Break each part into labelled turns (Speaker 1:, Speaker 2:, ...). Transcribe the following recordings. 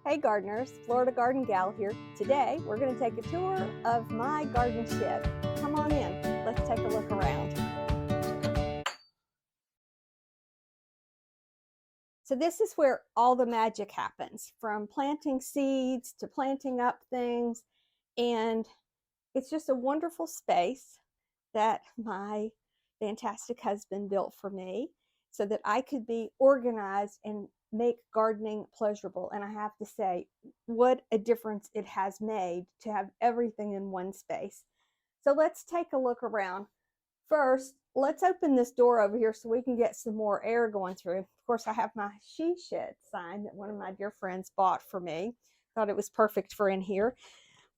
Speaker 1: Hey gardeners, Florida Garden Gal here. Today we're going to take a tour of my garden shed. Come on in, let's take a look around. So this is where all the magic happens, from planting seeds to planting up things, and it's just a wonderful space that my fantastic husband built for me so that I could be organized and make gardening pleasurable. And I have to say, what a difference it has made to have everything in one space. So let's take a look around. First, let's open this door over here so we can get some more air going through. Of course, I have my she shed sign that one of my dear friends bought for me. Thought it was perfect for in here.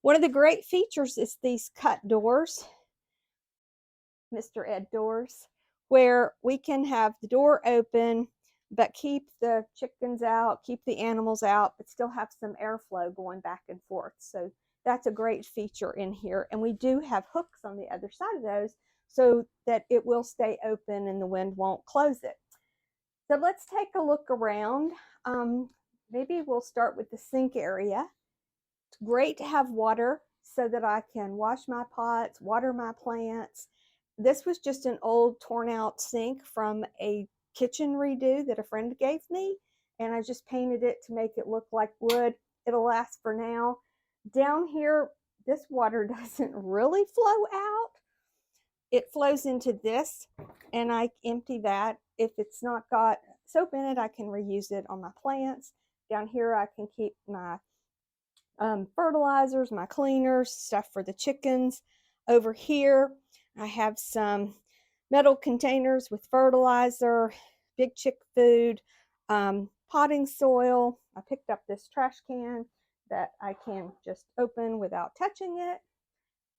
Speaker 1: One of the great features is these cut doors, Mr. Ed doors, where we can have the door open but keep the chickens out, keep the animals out, but still have some airflow going back and forth. So that's a great feature in here. And we do have hooks on the other side of those so that it will stay open and the wind won't close it. So let's take a look around. Maybe we'll start with the sink area. It's great to have water so that I can wash my pots, water my plants. This was just an old torn out sink from a kitchen redo that a friend gave me, and I just painted it to make it look like wood. It'll last for now. Down here, this water doesn't really flow out. It flows into this, and I empty that. If it's not got soap in it, I can reuse it on my plants. Down here, I can keep my fertilizers, my cleaners, stuff for the chickens. Over here, I have some metal containers with fertilizer, big chick food, potting soil. I picked up this trash can that I can just open without touching it.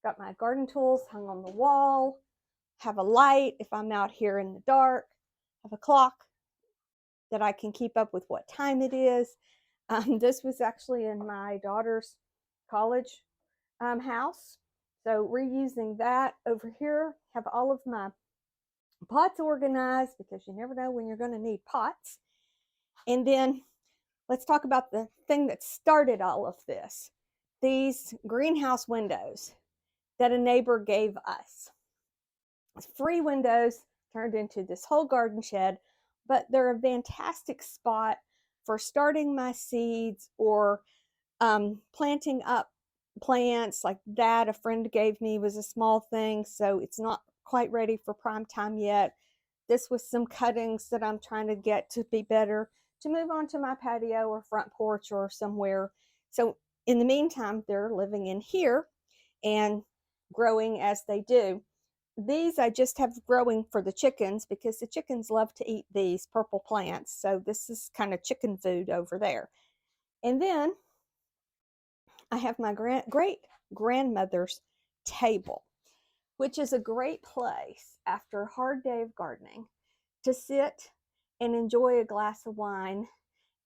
Speaker 1: Got my garden tools hung on the wall. Have a light if I'm out here in the dark. Have a clock that I can keep up with what time it is. This was actually in my daughter's college house. So reusing that. Over here, have all of my pots organized because you never know when you're going to need pots. And then let's talk about the thing that started all of this. These greenhouse windows that a neighbor gave us. Free windows turned into this whole garden shed, but they're a fantastic spot for starting my seeds or planting up plants like that. A friend gave me was a small thing, so it's not quite ready for prime time yet. This was some cuttings that I'm trying to get to be better to move on to my patio or front porch or somewhere. So in the meantime, they're living in here and growing as they do. These I just have growing for the chickens because the chickens love to eat these purple plants. So this is kind of chicken food over there. And then I have my great grandmother's table, which is a great place after a hard day of gardening to sit and enjoy a glass of wine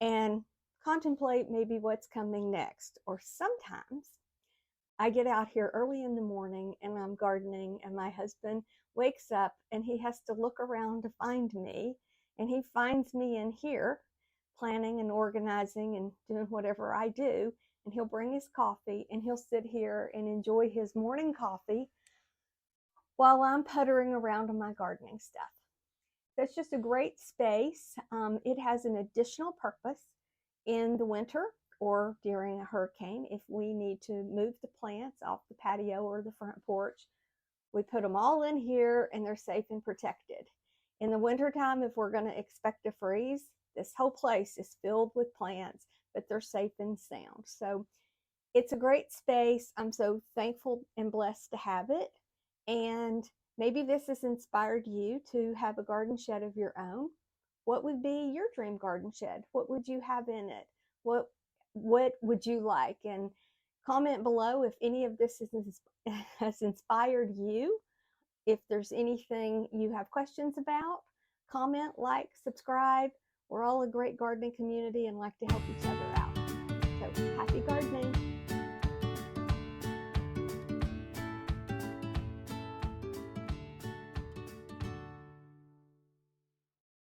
Speaker 1: and contemplate maybe what's coming next. Or sometimes I get out here early in the morning and I'm gardening, and my husband wakes up and he has to look around to find me, and he finds me in here planning and organizing and doing whatever I do, and he'll bring his coffee and he'll sit here and enjoy his morning coffee while I'm puttering around on my gardening stuff. That's just a great space. It has an additional purpose in the winter or during a hurricane. If we need to move the plants off the patio or the front porch, we put them all in here and they're safe and protected. In the wintertime, if we're going to expect a freeze, this whole place is filled with plants, but they're safe and sound. So it's a great space. I'm so thankful and blessed to have it. And maybe this has inspired you to have a garden shed of your own. What would be your dream garden shed? What would you have in it? What would you like? And comment below if any of this has inspired you. If there's anything you have questions about, comment, like, subscribe. We're all a great gardening community and like to help each other out. So happy gardening.